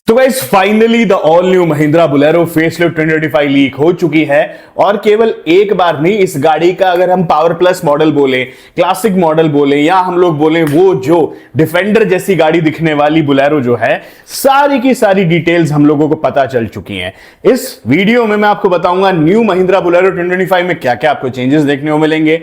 तो guys finally the all new Mahindra Bolero facelift 2025 leak हो चुकी है। और केवल एक बार नहीं, इस गाड़ी का अगर हम पावर प्लस मॉडल बोले, क्लासिक मॉडल बोले, या हम लोग बोले वो जो डिफेंडर जैसी गाड़ी दिखने वाली बोलेरो जो है, सारी की सारी डिटेल्स हम लोगों को पता चल चुकी हैं। इस वीडियो में मैं आपको बताऊंगा न्यू महिंद्रा बोलेरो 2025 में क्या क्या आपको चेंजेस देखने को मिलेंगे,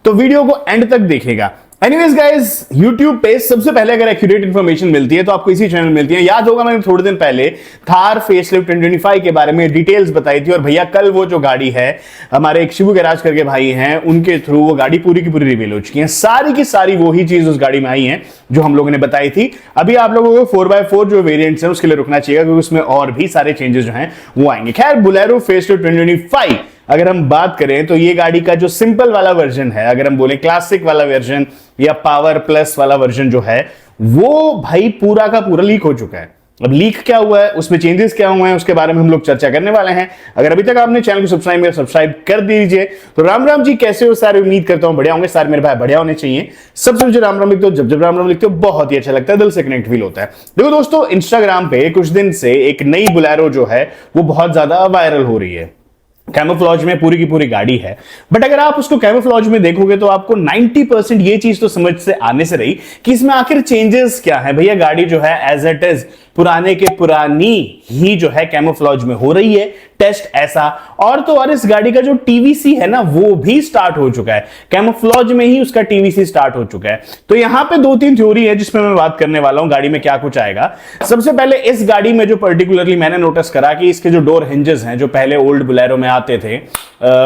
तो वीडियो को एंड तक देखिएगा। एनीवेज गाइस, YouTube पे सबसे पहले अगर एक्यूरेट इंफॉर्मेशन मिलती है तो आपको इसी चैनल मिलती है। याद होगा मैंने थोड़े दिन पहले थार फेसलिफ्ट 2025 के बारे में डिटेल्स बताई थी, और भैया कल वो जो गाड़ी है, हमारे एक शिबू गैराज करके भाई हैं, उनके थ्रू वो गाड़ी पूरी की पूरी रिवील हो चुकी है। सारी की सारी वही चीज उस गाड़ी में आई है जो हम लोगों ने बताई थी। अभी आप लोगों को 4x4 जो वेरिएंट्स हैं उसके लिए रुकना चाहिए, क्योंकि उसमें और भी सारे चेंजेस जो हैं वो आएंगे। खैर, बोलेरो फेसलिफ्ट 2025 अगर हम बात करें तो ये गाड़ी का जो सिंपल वाला वर्जन है, अगर हम बोले क्लासिक वाला वर्जन या पावर प्लस वाला वर्जन जो है, वो भाई पूरा का पूरा लीक हो चुका है। अब लीक क्या हुआ है, उसमें चेंजेस क्या हुए हैं, उसके बारे में हम लोग चर्चा करने वाले हैं। अगर अभी तक आपने चैनल को सब्सक्राइब कर दीजिए। तो राम राम जी, कैसे हो सारे? उम्मीद करता हूं बढ़िया होंगे सारे मेरे भाई, बढ़िया होने चाहिए। सबसे मुझे राम राम लिखते हो, जब राम राम लिखते हो बहुत ही अच्छा लगता है, दिल से कनेक्ट फील होता है। देखो दोस्तों, इंस्टाग्राम पे कुछ दिन से एक नई बोलेरो जो है वो बहुत ज्यादा वायरल हो रही है। कैमोफ्लॉज में पूरी की पूरी गाड़ी है, बट अगर आप उसको कैमोफ्लॉज में देखोगे तो आपको 90% ये चीज तो समझ से आने से रही कि इसमें आखिर चेंजेस क्या है। भैया गाड़ी जो है एज इट इज पुराने के पुरानी ही जो है कैमोफ्लॉज में हो रही है टेस्ट ऐसा। और तो और इस गाड़ी का जो टीवीसी है ना, वो भी स्टार्ट हो चुका है, कैमोफ्लॉज में ही उसका टीवीसी स्टार्ट हो चुका है। तो यहां पे दो तीन थ्योरी है जिसमें मैं बात करने वाला हूं, गाड़ी में क्या कुछ आएगा। सबसे पहले इस गाड़ी में जो पर्टिकुलरली मैंने नोटिस करा कि इसके जो डोर हिंजेस हैं, जो पहले ओल्ड बोलेरो में आते थे,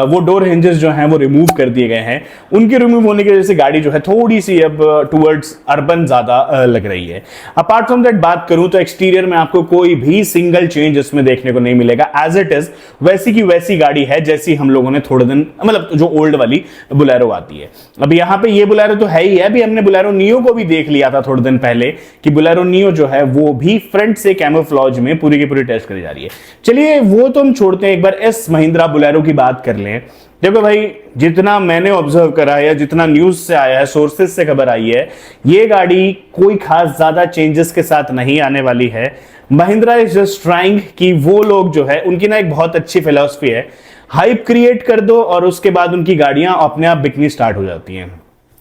वो डोर हिंजेस जो हैं वो रिमूव कर दिए गए हैं। उनके रिमूव होने की वजह से गाड़ी जो है थोड़ी सी अब टुवर्ड्स अर्बन ज्यादा लग रही है। अपार्ट फ्रॉम दैट बात करूं तो एक्सटीरियर में आपको कोई भी सिंगल चेंज इसमें देखने को नहीं मिलेगा। एज इट इज वैसी की वैसी गाड़ी है जैसी हम लोगों ने थोड़े दिन, मतलब जो ओल्ड वाली बोलेरो आती है। अब यहाँ पे ये बोलेरो तो है ही है, अभी हमने बोलेरो नियो को भी देख लिया था थोड़े दिन पहले कि बोलेरो नियो जो है वो भी फ्रंट से कैमोफ्लॉज में पूरी की पूरी टेस्ट करी जा रही है। चलिए वो तो हम छोड़ते हैं, एक बार इस महिंद्रा बोलेरो की बात कर लें। देखो भाई, जितना मैंने ऑब्जर्व करा है या जितना न्यूज से आया है, सोर्सेज से खबर आई है, ये गाड़ी कोई खास ज्यादा चेंजेस के साथ नहीं आने वाली है। महिंद्रा इज जस्ट ट्राइंग कि वो लोग जो है, उनकी ना एक बहुत अच्छी फिलॉसफी है, हाइप क्रिएट कर दो और उसके बाद उनकी गाड़ियां अपने आप बिकनी स्टार्ट हो जाती हैं।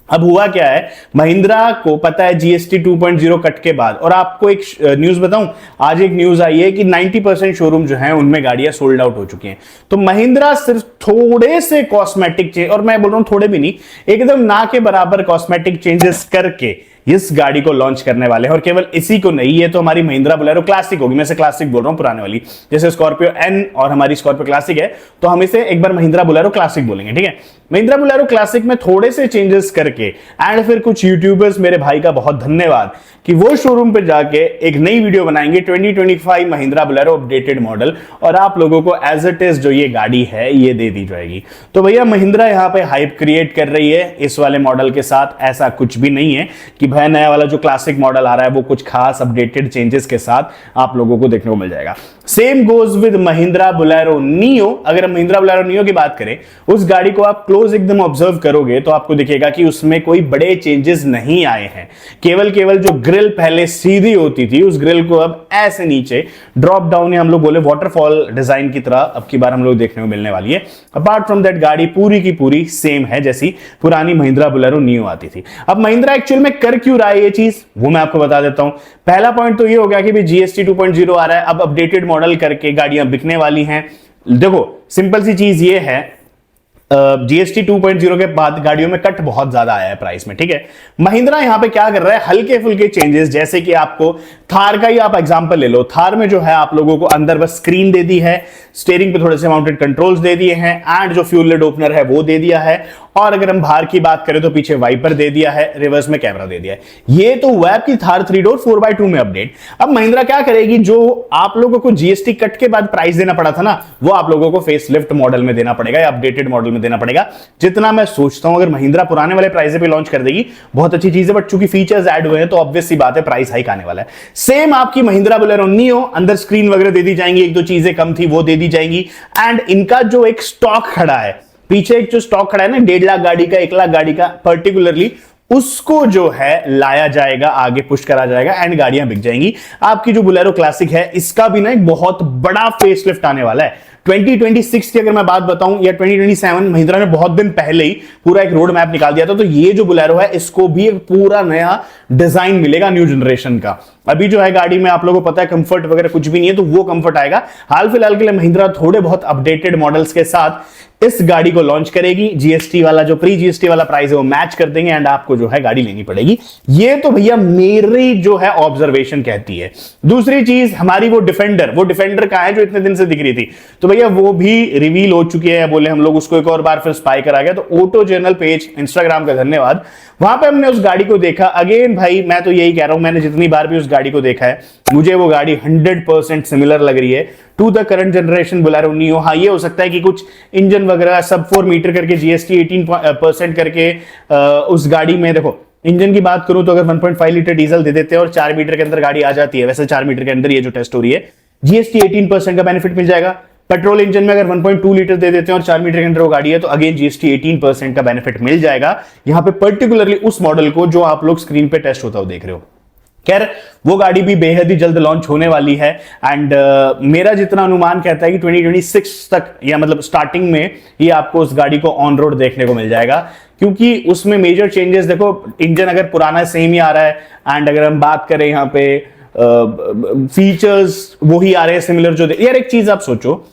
अब हुआ क्या है, महिंद्रा को पता है जीएसटी 2.0 कट के बाद, और आपको एक न्यूज बताऊं, आज एक न्यूज आई है कि 90% शोरूम जो हैं उनमें गाड़ियां सोल्ड आउट हो चुकी हैं। तो महिंद्रा सिर्फ थोड़े से कॉस्मेटिक चेंज, और मैं बोल रहा हूं थोड़े भी नहीं, एकदम ना के बराबर कॉस्मेटिक चेंजेस करके इस गाड़ी को लॉन्च करने वाले हैं। और केवल इसी को नहीं, ये तो हमारी महिंद्रा बोलेरो क्लासिक होगी, मैं से क्लासिक बोल रहा हूं पुराने वाली, जैसे स्कॉर्पियो एन और हमारी स्कॉर्पियो क्लासिक है, तो हम इसे एक बार महिंद्रा बोलेरो क्लासिक बोलेंगे, ठीक है। महिंद्रा बोलेरो क्लासिक में थोड़े से चेंजेस करके, एंड फिर कुछ यूट्यूबर्स, मेरे भाई का बहुत धन्यवाद कि वो शोरूम पे जाके एक नई वीडियो बनाएंगे 2025 महिंद्रा बोलेरो अपडेटेड मॉडल, और आप लोगों को एज इट इज जो ये गाड़ी है ये दे दी जाएगी। तो भैया महिंद्रा यहाँ पे हाइप क्रिएट कर रही है इस वाले मॉडल के साथ। ऐसा कुछ भी नहीं है कि भाई नया वाला जो क्लासिक मॉडल आ रहा है वो कुछ खास अपडेटेड चेंजेस के साथ आप लोगों को देखने को मिल जाएगा। Same goes with Mahindra Bolero neo. अगर हम महिंद्रा बोलेरो नियो की बात करें, उस गाड़ी को आप क्लोज एकदम ऑब्जर्व करोगे तो आपको दिखेगा कि उसमें कोई बड़े चेंजेस नहीं आए हैं। केवल जो ग्रिल पहले सीधी होती थी, उस ग्रिल को अब ऐसे नीचे ड्रॉप डाउन, या हम लोग बोले वाटरफॉल डिजाइन की तरह अब की बार हम लोग देखने को मिलने वाली है। अपार्ट फ्रॉम दैट गाड़ी पूरी की पूरी सेम है जैसी पुरानी महिंद्रा बोलेरो नियो आती थी। अब महिंद्रा एक्चुअल में कर क्यों रहा है ये चीज, वो मैं आपको बता देता हूं। पहला पॉइंट तो ये हो गया कि भी जीएसटी 2.0 आ रहा है, अब अपडेटेड मॉडल करके गाड़ियां बिकने वाली हैं। देखो सिंपल सी चीज ये है, जीएसटी 2.0 के बाद गाड़ियों में कट बहुत ज्यादा आया है प्राइस में, ठीक है। महिंद्रा यहां पे क्या कर रहा है, हल्के फुल्के चेंजेस, जैसे कि आपको थार का ही आप एग्जांपल ले लो। थार में जो है आप लोगों को अंदर बस स्क्रीन दे दी है, स्टीयरिंग पे थोड़े से माउंटेड कंट्रोल्स दे दिए हैं, एंड जो फ्यूल लिड ओपनर है वो दे दिया है, और अगर हम बाहर की बात करें तो पीछे वाइपर दे दिया है, रिवर्स में कैमरा दे दिया है। ये तो हुआ आपकी थार 3 डोर 4x2 में अपडेट। अब महिंद्रा क्या करेगी, जो आप लोगों को जीएसटी कट के बाद प्राइस देना पड़ा था ना, वो आप लोगों को फेसलिफ्ट मॉडल में देना पड़ेगा या अपडेटेड मॉडल में देना पड़ेगा। जितना मैं सोचता हूं, अगर महिंद्रा पुराने वाले प्राइस पे लॉन्च कर देगी बहुत अच्छी चीज है, बट चूंकि फीचर्स ऐड हुए हैं तो ऑब्वियस सी बात है प्राइस हाइक आने वाला है। सेम आपकी महिंद्रा बोलेरो नियो, अंदर स्क्रीन वगैरह दे दी जाएंगी, एक दो चीजें कम थी वो दे दी जाएंगी, एंड इनका जो एक स्टॉक खड़ा है, पीछे एक जो स्टॉक खड़ा है ना 1.5 लाख गाड़ी का, 1 लाख गाड़ी का पर्टिकुलरली, उसको जो है लाया जाएगा, आगे पुश करा जाएगा एंड गाड़ियां बिक जाएंगी। आपकी जो बोलेरो क्लासिक है इसका भी ना एक बहुत बड़ा फेसलिफ्ट आने वाला है 2026 की अगर मैं बात बताऊं या 2027, महिंद्रा ने बहुत दिन पहले ही पूरा एक रोड मैप निकाल दिया था। तो ये जो बोलेरो है इसको भी एक पूरा नया डिजाइन मिलेगा न्यू जनरेशन का। अभी जो है गाड़ी में आप लोगों को पता है कंफर्ट वगैरह कुछ भी नहीं है, तो वो कंफर्ट आएगा। हाल फिलहाल के लिए महिंद्रा थोड़े बहुत अपडेटेड मॉडल्स के साथ इस गाड़ी को लॉन्च करेगी। जीएसटी वाला जो प्री जीएसटी वाला प्राइस है वो मैच कर देंगे एंड आपको जो है गाड़ी लेनी पड़ेगी। ये तो भैया मेरी जो है ऑब्जर्वेशन कहती है। दूसरी चीज हमारी वो डिफेंडर कहां है जो इतने दिन से दिख रही थी, तो भैया वो भी रिवील हो चुकी है। बोले हम लोग उसको एक और बार फिर स्पाई करा गया, तो ऑटो जर्नल पेज इंस्टाग्राम का धन्यवाद, वहां पे हमने उस गाड़ी को देखा। अगेन भाई मैं तो यही कह रहा हूं, मैंने जितनी बार भी उस गाड़ी को देखा है मुझे वो गाड़ी 100% सिमिलर लग रही है to the current generation Bolero Neo. हाँ ये हो सकता है कि कुछ इंजन वगैरह सब 4 मीटर करके जीएसटी 18% करके उस गाड़ी में, देखो इंजन की बात करूं तो अगर 1.5 लीटर डीजल दे देते हैं और 4 मीटर के अंदर गाड़ी आ जाती है, वैसे 4 मीटर के अंदर ये जो टेस्ट हो रही है, जीएसटी 18% का बेनिफिट मिल जाएगा। पेट्रोल इंजन में अगर 1.2 लीटर दे देते हैं और 4 मीटर के अंदर वो गाड़ी है तो अगेन जीएसटी 18% का बेनिफिट मिल जाएगा। यहां पे पर्टिकुलरली उस मॉडल को जो आप लोग स्क्रीन पे टेस्ट होता हो देख रहे हो। खैर वो गाड़ी भी बेहद ही जल्द लॉन्च होने वाली है एंड मेरा जितना अनुमान कहता है कि 2026 तक या मतलब स्टार्टिंग में ही आपको उस गाड़ी को ऑन रोड देखने को मिल जाएगा, क्योंकि उसमें मेजर चेंजेस देखो, इंजन अगर पुराना सेम ही आ रहा है एंड अगर हम बात करें यहाँ पे फीचर्स वही आ रहे हैं सिमिलर जो यार एक चीज आप सोचो,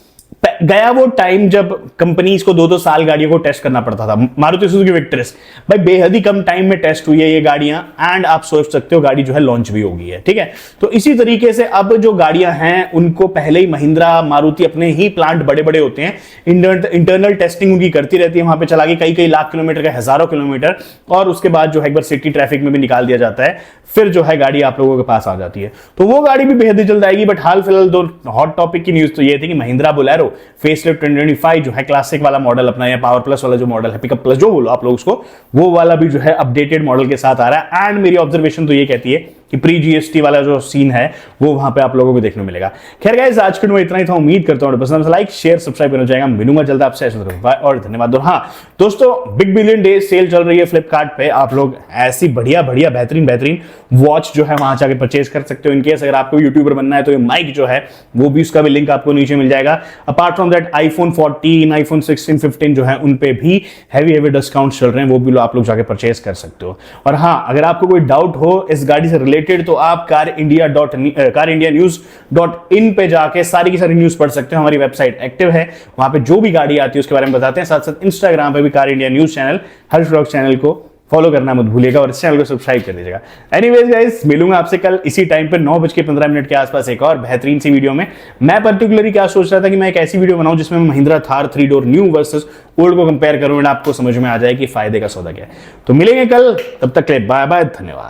गया वो टाइम जब कंपनीज को 2-2 साल गाड़ियों को टेस्ट करना पड़ता था। मारुति सुजुकी विक्टरस भाई बेहद ही कम टाइम में टेस्ट हुई है ये गाड़ियां एंड आप सोच सकते हो गाड़ी जो है लॉन्च भी हो गई है। ठीक है, तो इसी तरीके से अब जो गाड़ियां हैं उनको पहले ही महिंद्रा मारुति अपने ही प्लांट बड़े बड़े होते हैं, इंटरनल टेस्टिंग उनकी करती रहती है, वहां पे चला के कई लाख किलोमीटर का, हजारों किलोमीटर, और उसके बाद जो है एक बार सिटी ट्रैफिक में भी निकाल दिया जाता है, फिर जो है गाड़ी आप लोगों के पास आ जाती है। तो वो गाड़ी भी बेहद ही जल्द आएगी। बट हाल फिलहाल दो हॉट टॉपिक की न्यूज तो ये थी कि महिंद्रा बोलेरो फेसलिफ्ट 2025 जो है क्लासिक वाला मॉडल अपना या पावर प्लस वाला जो मॉडल है, पिकअप प्लस जो बोलो आप लोग उसको, वो वाला भी जो है अपडेटेड मॉडल के साथ आ रहा है एंड मेरी ऑब्जर्वेशन तो ये कहती है कि प्री जीएसटी वाला जो सीन है वो वहां पे आप लोगों को देखने को मिलेगा। खैर गाइस आज के में इतना ही था, उम्मीद करता हूं पसंद लाइक शेयर सब्सक्राइब करना चाहेगा, मिलूंगा जल्द आपसे, और धन्यवाद। और हाँ दोस्तों, बिग बिलियन डे सेल चल रही है फ्लिपकार्ट पे, आप लोग ऐसी बढ़िया बेहतरीन वॉच जो है वहां जाके परचेज कर सकते हो। इनकेस अगर आपको यूट्यूबर बनना है तो ये माइक जो है वो भी, उसका भी लिंक आपको नीचे मिल जाएगा। Apart from that iPhone 14, iPhone 16, 15 जो है उन पे भी हैवी डिस्काउंट चल रहे हैं, वो भी आप लोग जाके परचेज कर सकते हो। और हाँ, अगर आपको कोई डाउट हो इस गाड़ी से रिलेटेड तो आप carindia.news.in पे जाके सारी की सारी न्यूज पढ़ सकते हो। हमारी वेबसाइट एक्टिव है, वहां पे जो भी गाड़ी आती है उसके बारे में बताते हैं। साथ साथ इंस्टाग्राम पे भी कार इंडिया न्यूज चैनल, हर्ष व्लॉग चैनल को फॉलो करना मत भूलिएगा और इस चैनल को सब्सक्राइब कर दीजिएगा। एनीवेज गाइस, मिलूंगा आपसे कल इसी टाइम पे 9:15 के आसपास एक और बेहतरीन सी वीडियो में। मैं पर्टिकुलरली क्या सोच रहा था कि मैं एक ऐसी वीडियो बनाऊं जिसमें Mahindra Thar 3 door new versus old को कंपेयर करूं एंड आपको समझ में आ जाए कि फायदे का सौदा क्या है। तो मिलेंगे कल, तब तक के लिए बाय बाय, धन्यवाद।